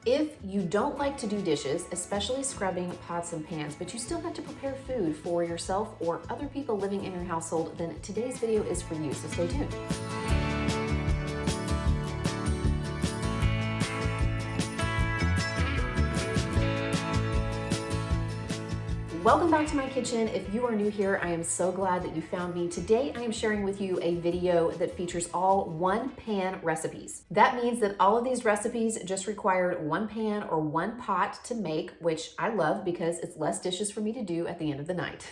If you don't like to do dishes, especially scrubbing pots and pans, but you still have to prepare food for yourself or other people living in your household, then today's video is for you, so stay tuned. Welcome back to my kitchen. If you are new here, I am so glad that you found me. Today, I am sharing with you a video that features all one pan recipes. That means that all of these recipes just required one pan or one pot to make, which I love because it's less dishes for me to do at the end of the night.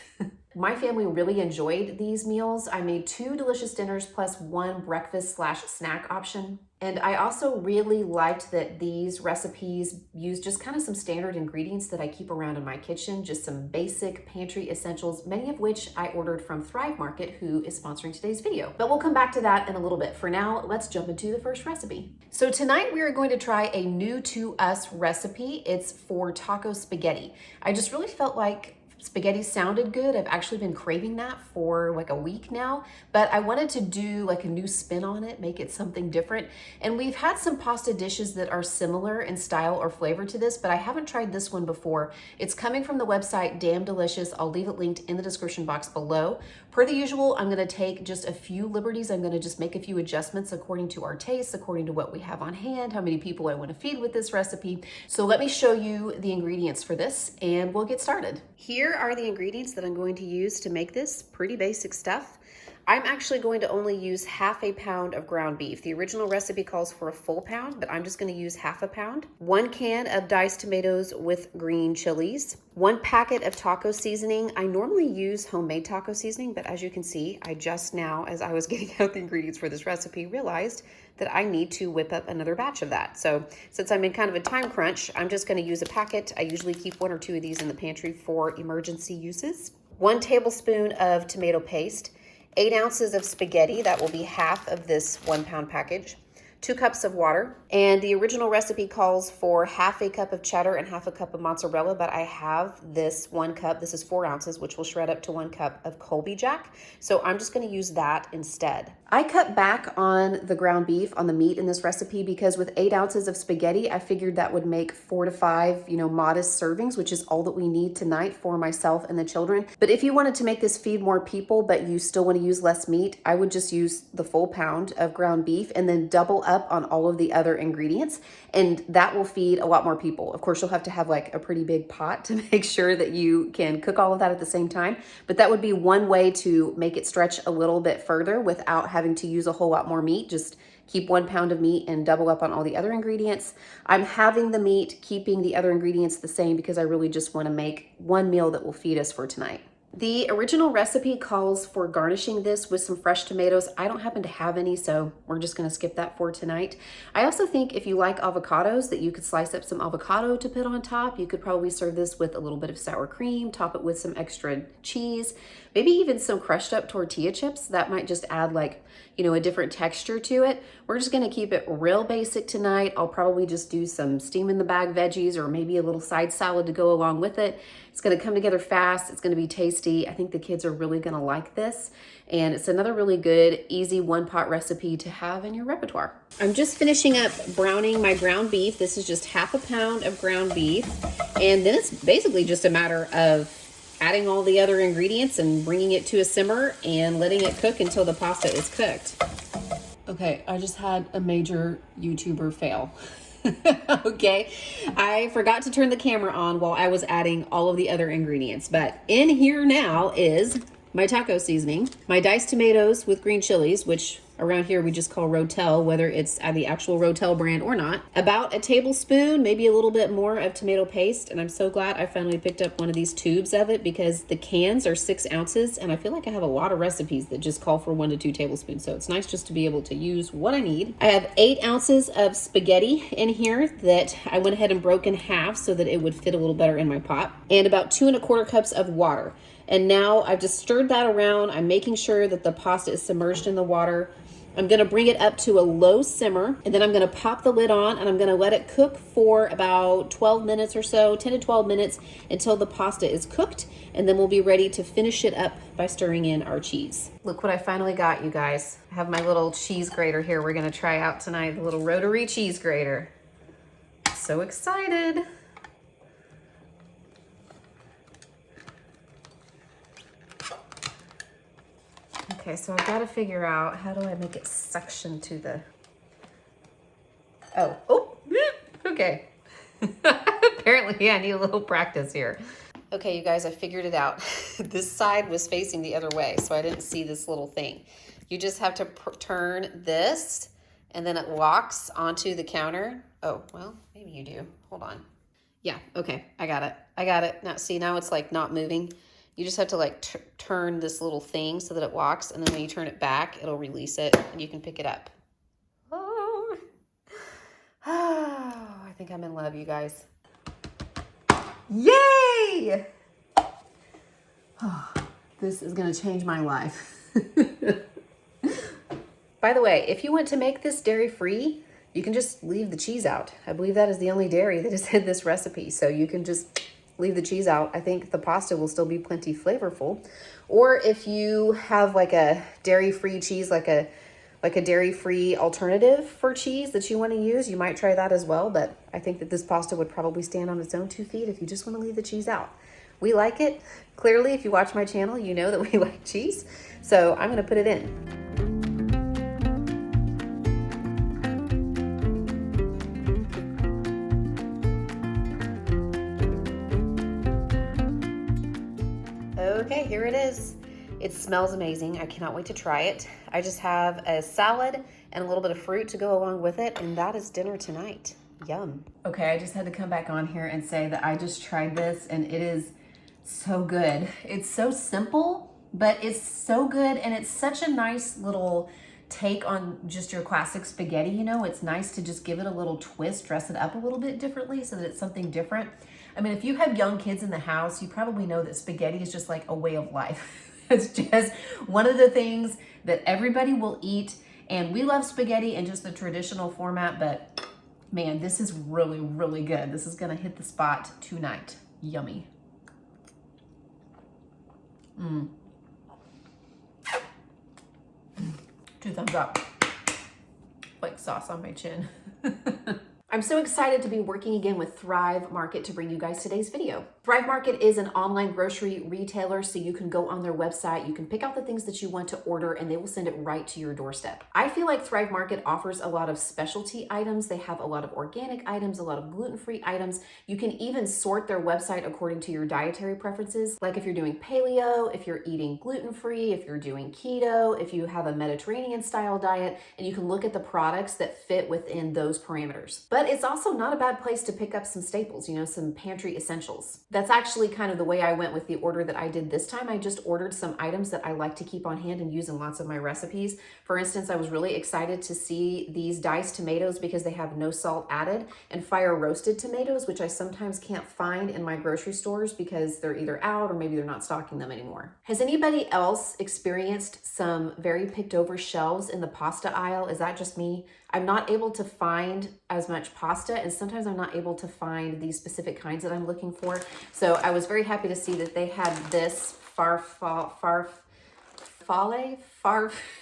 My family really enjoyed these meals. I made 2 delicious dinners plus 1 breakfast/snack option. And I also really liked that these recipes use just kind of some standard ingredients that I keep around in my kitchen, just some basic pantry essentials, many of which I ordered from Thrive Market, who is sponsoring today's video. But we'll come back to that in a little bit. For now, let's jump into the first recipe. So tonight we are going to try a new to us recipe. It's for taco spaghetti. I just really felt like spaghetti sounded good. I've actually been craving that for like a week now, but I wanted to do like a new spin on it, make it something different. And we've had some pasta dishes that are similar in style or flavor to this, but I haven't tried this one before. It's coming from the website Damn Delicious. I'll leave it linked in the description box below. Per the usual, I'm gonna take just a few liberties. I'm gonna just make a few adjustments according to our tastes, according to what we have on hand, how many people I wanna feed with this recipe. So let me show you the ingredients for this and we'll get started. Here are the ingredients that I'm going to use to make this. Pretty basic stuff. I'm actually going to only use half a pound of ground beef. The original recipe calls for a full pound, but I'm just going to use half a pound. 1 can of diced tomatoes with green chilies. 1 packet of taco seasoning. I normally use homemade taco seasoning, but as you can see, I just now, as I was getting out the ingredients for this recipe, realized that I need to whip up another batch of that. So since I'm in kind of a time crunch, I'm just going to use a packet. I usually keep 1 or 2 of these in the pantry for emergency uses. 1 tablespoon of tomato paste. 8 ounces of spaghetti, that will be half of this 1 pound package. 2 cups of water. And the original recipe calls for half a cup of cheddar and half a cup of mozzarella, but I have this 1 cup, this is 4 ounces, which will shred up to 1 cup of Colby Jack. So I'm just gonna use that instead. I cut back on the ground beef, on the meat in this recipe, because with 8 ounces of spaghetti, I figured that would make 4 to 5, modest servings, which is all that we need tonight for myself and the children. But if you wanted to make this feed more people, but you still want to use less meat, I would just use the full pound of ground beef and then double up on all of the other ingredients, and that will feed a lot more people. Of course, you'll have to have like a pretty big pot to make sure that you can cook all of that at the same time, but that would be one way to make it stretch a little bit further without having to use a whole lot more meat. Just keep 1 pound of meat and double up on all the other ingredients. I'm having the meat, keeping the other ingredients the same because I really just want to make one meal that will feed us for tonight. The original recipe calls for garnishing this with some fresh tomatoes. I don't happen to have any, so we're just gonna skip that for tonight. I also think if you like avocados, that you could slice up some avocado to put on top. You could probably serve this with a little bit of sour cream, top it with some extra cheese, maybe even some crushed up tortilla chips. That might just add like, a different texture to it. We're just gonna keep it real basic tonight. I'll probably just do some steam in the bag veggies or maybe a little side salad to go along with it. It's gonna come together fast. It's gonna be tasty. I think the kids are really gonna like this. And it's another really good, easy 1-pot recipe to have in your repertoire. I'm just finishing up browning my ground beef. This is just half a pound of ground beef. And then it's basically just a matter of adding all the other ingredients and bringing it to a simmer and letting it cook until the pasta is cooked. Okay, I just had a major YouTuber fail. Okay, I forgot to turn the camera on while I was adding all of the other ingredients, but in here now is my taco seasoning, my diced tomatoes with green chilies, which around here we just call Rotel, whether it's the actual Rotel brand or not. About a tablespoon, maybe a little bit more of tomato paste, and I'm so glad I finally picked up one of these tubes of it because the cans are 6 ounces, and I feel like I have a lot of recipes that just call for 1 to 2 tablespoons, so it's nice just to be able to use what I need. I have 8 ounces of spaghetti in here that I went ahead and broke in half so that it would fit a little better in my pot, and about 2 1/4 cups of water. And now I've just stirred that around. I'm making sure that the pasta is submerged in the water. I'm gonna bring it up to a low simmer, and then I'm gonna pop the lid on and I'm gonna let it cook for about 12 minutes or so, 10 to 12 minutes until the pasta is cooked, and then we'll be ready to finish it up by stirring in our cheese. Look what I finally got, you guys. I have my little cheese grater here we're gonna try out tonight, the little rotary cheese grater. so excited. Okay, so I've got to figure out, how do I make it suction to the, oh, okay. Apparently, yeah, I need a little practice here. Okay, you guys, I figured it out. This side was facing the other way, so I didn't see this little thing. You just have to turn this, and then it locks onto the counter. Oh, well, maybe you do. Hold on. Yeah, okay, I got it. I got it. Now, see, now it's like not moving. You just have to like turn this little thing so that it locks, and then when you turn it back, it'll release it, and you can pick it up. Oh, I think I'm in love, you guys. Yay! Oh, this is gonna change my life. By the way, if you want to make this dairy-free, you can just leave the cheese out. I believe that is the only dairy that is in this recipe, so you can just leave the cheese out. I think the pasta will still be plenty flavorful. Or if you have like a dairy-free cheese, like a dairy-free alternative for cheese that you want to use, you might try that as well. But I think that this pasta would probably stand on its own 2 feet if you just want to leave the cheese out. We like it. Clearly, if you watch my channel, you know that we like cheese. So I'm going to put it in. Okay, here it is. It smells amazing. I cannot wait to try it. I just have a salad and a little bit of fruit to go along with it, and that is dinner tonight. Yum. Okay, I just had to come back on here and say that I just tried this, and it is so good. It's so simple, but it's so good, and it's such a nice little take on just your classic spaghetti. You know, it's nice to just give it a little twist, dress it up a little bit differently so that it's something different. I mean, if you have young kids in the house, you probably know that spaghetti is just like a way of life. It's just one of the things that everybody will eat. And we love spaghetti in just the traditional format, but man, this is really, really good. This is gonna hit the spot tonight. Yummy. 2 thumbs up. Like sauce on my chin. I'm so excited to be working again with Thrive Market to bring you guys today's video. Thrive Market is an online grocery retailer, so you can go on their website, you can pick out the things that you want to order, and they will send it right to your doorstep. I feel like Thrive Market offers a lot of specialty items. They have a lot of organic items, a lot of gluten-free items. You can even sort their website according to your dietary preferences, like if you're doing paleo, if you're eating gluten-free, if you're doing keto, if you have a Mediterranean style diet, and you can look at the products that fit within those parameters. But it's also not a bad place to pick up some staples, you know, some pantry essentials. That's actually kind of the way I went with the order that I did this time. I just ordered some items that I like to keep on hand and use in lots of my recipes. For instance, I was really excited to see these diced tomatoes because they have no salt added, and fire roasted tomatoes, which I sometimes can't find in my grocery stores because they're either out or maybe they're not stocking them anymore. Has anybody else experienced some very picked over shelves in the pasta aisle? Is that just me? I'm not able to find as much pasta, and sometimes I'm not able to find these specific kinds that I'm looking for. So I was very happy to see that they had this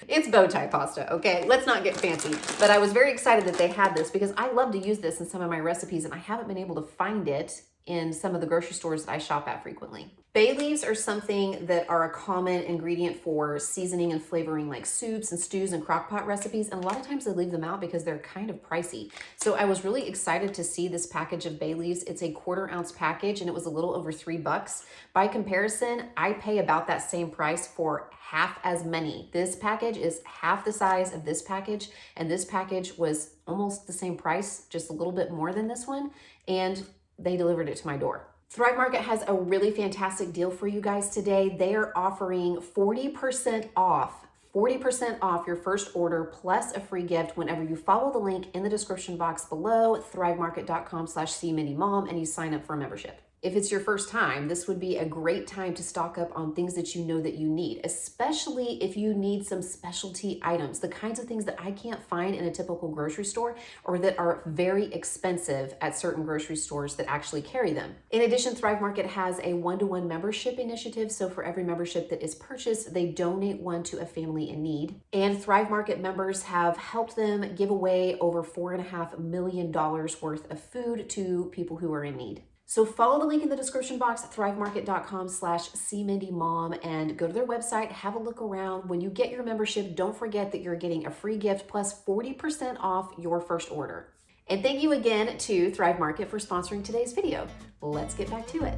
it's bow tie pasta, okay? Let's not get fancy. But I was very excited that they had this because I love to use this in some of my recipes, and I haven't been able to find it in some of the grocery stores that I shop at frequently. Bay leaves are something that are a common ingredient for seasoning and flavoring like soups and stews and crock pot recipes, and a lot of times they leave them out because they're kind of pricey. So I was really excited to see this package of bay leaves. It's a 1/4 ounce package and it was a little over $3. By comparison, I pay about that same price for half as many. This package is half the size of this package, and this package was almost the same price, just a little bit more than this one, and they delivered it to my door. Thrive Market has a really fantastic deal for you guys today. They are offering 40% off your first order plus a free gift whenever you follow the link in the description box below, thrivemarket.com/cmindymom, and you sign up for a membership. If it's your first time, this would be a great time to stock up on things that you know that you need, especially if you need some specialty items, the kinds of things that I can't find in a typical grocery store or that are very expensive at certain grocery stores that actually carry them. In addition, Thrive Market has a one-to-one membership initiative. So for every membership that is purchased, they donate one to a family in need. And Thrive Market members have helped them give away over $4.5 million worth of food to people who are in need. So follow the link in the description box, thrivemarket.com/cmindymom, and go to their website, have a look around. When you get your membership, don't forget that you're getting a free gift plus 40% off your first order. And thank you again to Thrive Market for sponsoring today's video. Let's get back to it.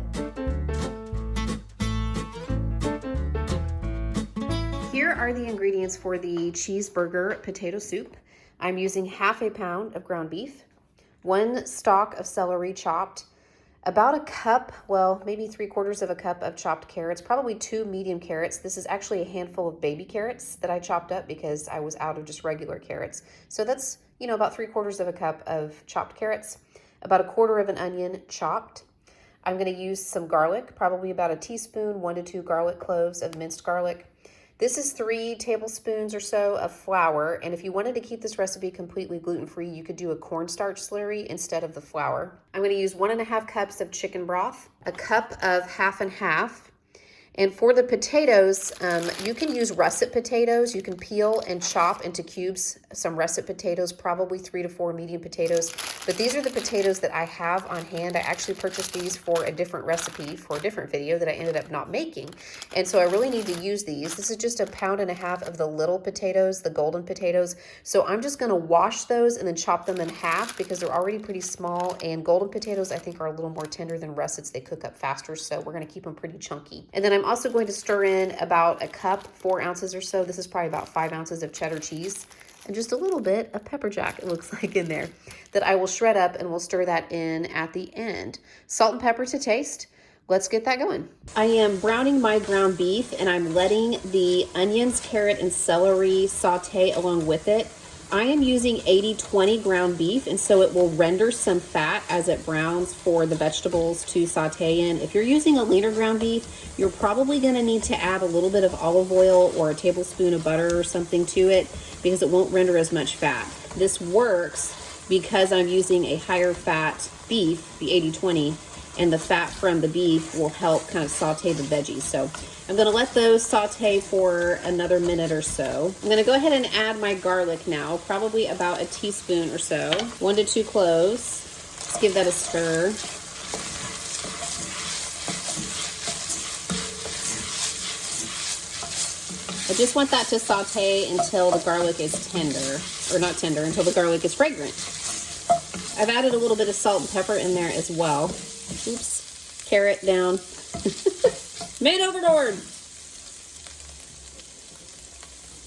Here are the ingredients for the cheeseburger potato soup. I'm using half a pound of ground beef, 1 stalk of celery chopped, about a cup, well, maybe 3/4 of a cup of chopped carrots, probably 2 medium carrots. This is actually a handful of baby carrots that I chopped up because I was out of just regular carrots. So that's, about 3/4 of a cup of chopped carrots, about 1/4 of an onion chopped. I'm going to use some garlic, probably about a teaspoon, 1 to 2 garlic cloves of minced garlic. This is 3 tablespoons or so of flour, and if you wanted to keep this recipe completely gluten-free, you could do a cornstarch slurry instead of the flour. I'm going to use 1.5 cups of chicken broth, a cup of half and half. And for the potatoes, you can use russet potatoes. You can peel and chop into cubes some russet potatoes, probably 3 to 4 medium potatoes. But these are the potatoes that I have on hand. I actually purchased these for a different recipe, for a different video that I ended up not making. And so I really need to use these. This is just 1.5 pounds of the little potatoes, the golden potatoes. So I'm just going to wash those and then chop them in half because they're already pretty small. And golden potatoes, I think, are a little more tender than russets. They cook up faster, so we're going to keep them pretty chunky. And then I'm also going to stir in about a cup, 4 ounces or so. This is probably about 5 ounces of cheddar cheese and just a little bit of pepper jack, it looks like, in there that I will shred up, and we'll stir that in at the end. Salt and pepper to taste. Let's get that going. I am browning my ground beef, and I'm letting the onions, carrot, and celery saute along with it. I am using 80-20 ground beef, and so it will render some fat as it browns for the vegetables to saute in. If you're using a leaner ground beef, you're probably going to need to add a little bit of olive oil or a tablespoon of butter or something to it because it won't render as much fat. This works because I'm using a higher fat beef, the 80-20, and the fat from the beef will help kind of saute the veggies. So I'm going to let those saute for another minute or so. I'm going to go ahead and add my garlic now, probably about a teaspoon or so, 1 to 2 cloves. Let's give that a stir. I just want that to saute until the garlic is tender, or not tender, until the garlic is fragrant. I've added a little bit of salt and pepper in there as well. Oops, carrot down. Made overboard.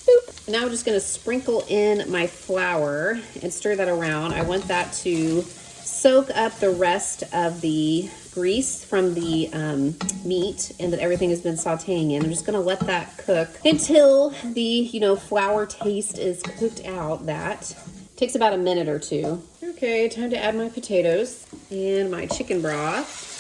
Boop. Now I'm just going to sprinkle in my flour and stir that around. I want that to soak up the rest of the grease from the meat and that everything has been sauteing in. I'm just going to let that cook until the, flour taste is cooked out. That takes about a minute or two. Okay, time to add my potatoes and my chicken broth,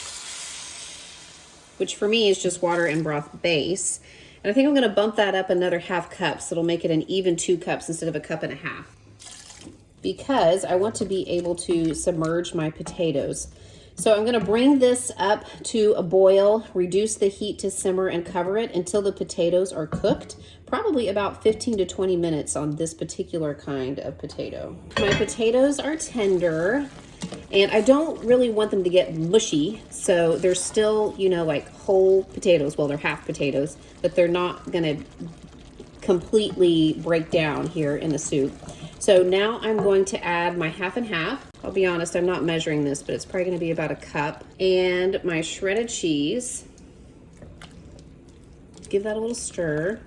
which for me is just water and broth base. And I think I'm going to bump that up another half cup, so it'll make it an even 2 cups instead of 1.5 cups. Because I want to be able to submerge my potatoes. So I'm going to bring this up to a boil, reduce the heat to simmer, and cover it until the potatoes are cooked. Probably about 15 to 20 minutes on this particular kind of potato. My potatoes are tender, and I don't really want them to get mushy. So they're still, like whole potatoes. Well, they're half potatoes, but they're not going to completely break down here in the soup. So now I'm going to add my half and half. I'll be honest, I'm not measuring this, but it's probably going to be about a cup. And my shredded cheese. Give that a little stir.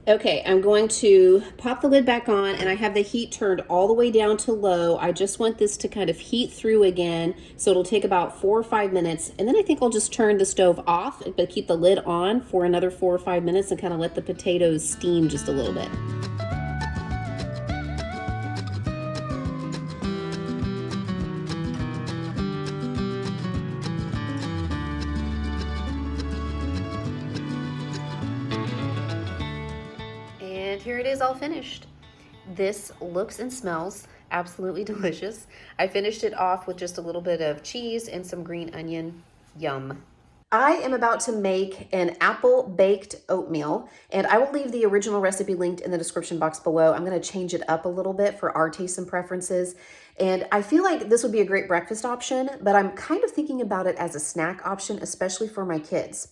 Okay, I'm going to pop the lid back on, and I have the heat turned all the way down to low. I just want this to kind of heat through again, so it'll take about 4 or 5 minutes, and then I think I'll just turn the stove off, but keep the lid on for another 4 or 5 minutes and kind of let the potatoes steam just a little bit. it is all finished. This looks and smells absolutely delicious. I finished it off with just a little bit of cheese and some green onion. Yum. I am about to make an apple baked oatmeal, and I will leave the original recipe linked in the description box below. I'm going to change it up a little bit for our tastes and preferences. And I feel like this would be a great breakfast option, but I'm kind of thinking about it as a snack option, especially for my kids.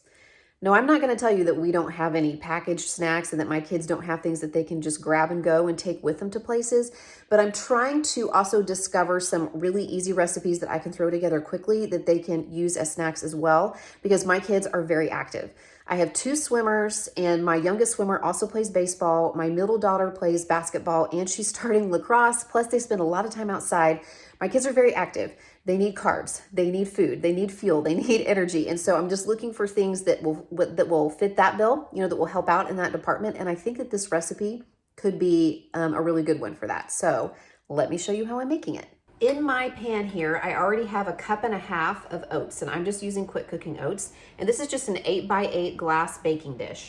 No, I'm not going to tell you that we don't have any packaged snacks and that my kids don't have things that they can just grab and go and take with them to places, but I'm trying to also discover some really easy recipes that I can throw together quickly that they can use as snacks as well, because my kids are very active. I have 2 swimmers, and my youngest swimmer also plays baseball. My middle daughter plays basketball, and she's starting lacrosse, plus they spend a lot of time outside. My kids are very active. They need carbs, they need food, they need fuel, they need energy. And so I'm just looking for things that will fit that bill, that will help out in that department. And I think that this recipe could be a really good one for that. So let me show you how I'm making it. In my pan here, I already have a 1.5 cups of oats, and I'm just using quick cooking oats. And this is just an 8x8 glass baking dish.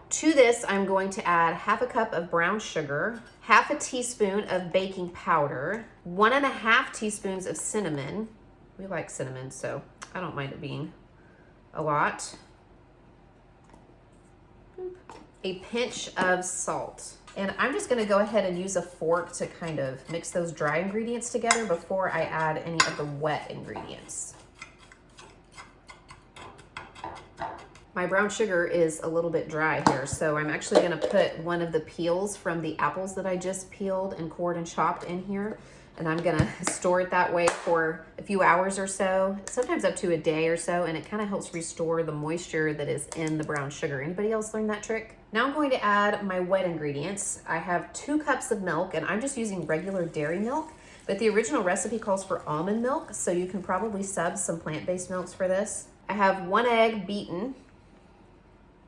To this, I'm going to add 1/2 cup of brown sugar, 1/2 teaspoon of baking powder, 1.5 teaspoons of cinnamon. We like cinnamon, so I don't mind it being a lot. A pinch of salt. And I'm just gonna go ahead and use a fork to kind of mix those dry ingredients together before I add any of the wet ingredients. My brown sugar is a little bit dry here, so I'm actually gonna put one of the peels from the apples that I just peeled and cored and chopped in here. And I'm gonna store it that way for a few hours or so, sometimes up to a day or so, and it kind of helps restore the moisture that is in the brown sugar. Anybody else learn that trick? Now I'm going to add my wet ingredients. I have 2 cups of milk, and I'm just using regular dairy milk, but the original recipe calls for almond milk, so you can probably sub some plant-based milks for this. I have 1 egg beaten,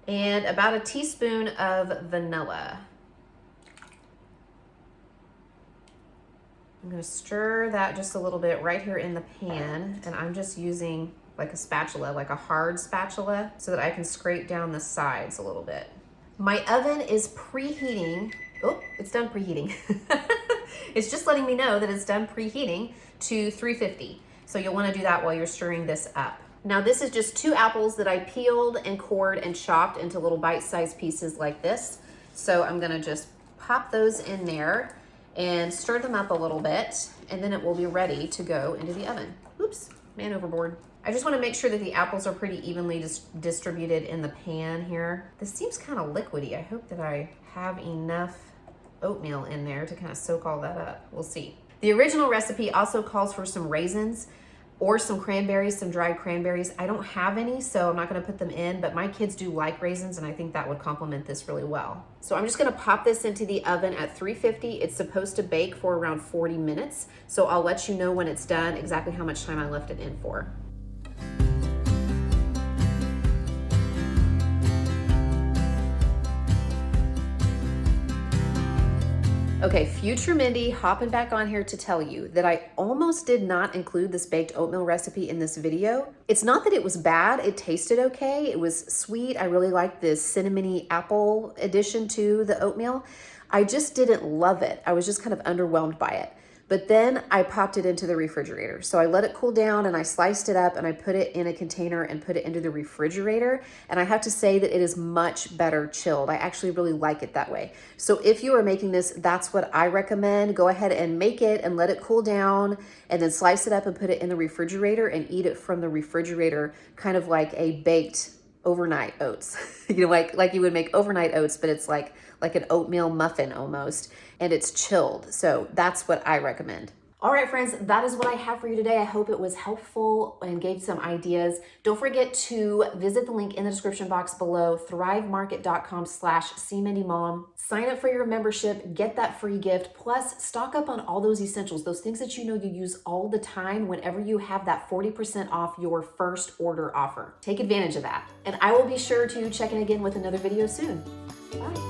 and about a teaspoon of vanilla. I'm gonna stir that just a little bit right here in the pan, and I'm just using like a spatula, like a hard spatula, so that I can scrape down the sides a little bit. My oven is preheating. Oh, it's done preheating. It's just letting me know that it's done preheating to 350. So you'll wanna do that while you're stirring this up. Now this is just 2 apples that I peeled and cored and chopped into little bite-sized pieces like this. So I'm gonna just pop those in there and stir them up a little bit, and then it will be ready to go into the oven. Oops, man overboard. I just wanna make sure that the apples are pretty evenly distributed in the pan here. This seems kind of liquidy. I hope that I have enough oatmeal in there to kind of soak all that up. We'll see. The original recipe also calls for some raisins or some cranberries, some dried cranberries. I don't have any, so I'm not gonna put them in, but my kids do like raisins, and I think that would complement this really well. So I'm just gonna pop this into the oven at 350. It's supposed to bake for around 40 minutes, so I'll let you know when it's done exactly how much time I left it in for. Okay, future Mindy hopping back on here to tell you that I almost did not include this baked oatmeal recipe in this video. It's not that it was bad, it tasted okay. It was sweet. I really liked this cinnamony apple addition to the oatmeal. I just didn't love it. I was just kind of underwhelmed by it. But then I popped it into the refrigerator. So I let it cool down and I sliced it up and I put it in a container and put it into the refrigerator. And I have to say that it is much better chilled. I actually really like it that way. So if you are making this, that's what I recommend. Go ahead and make it and let it cool down and then slice it up and put it in the refrigerator and eat it from the refrigerator, kind of like a baked overnight oats. Like you would make overnight oats, but it's like an oatmeal muffin almost, and it's chilled. So that's what I recommend. All right, friends, that is what I have for you today. I hope it was helpful and gave some ideas. Don't forget to visit the link in the description box below, thrivemarket.com/cmindymom. Sign up for your membership, get that free gift, plus stock up on all those essentials, those things that you know you use all the time whenever you have that 40% off your first order offer. Take advantage of that. And I will be sure to check in again with another video soon. Bye.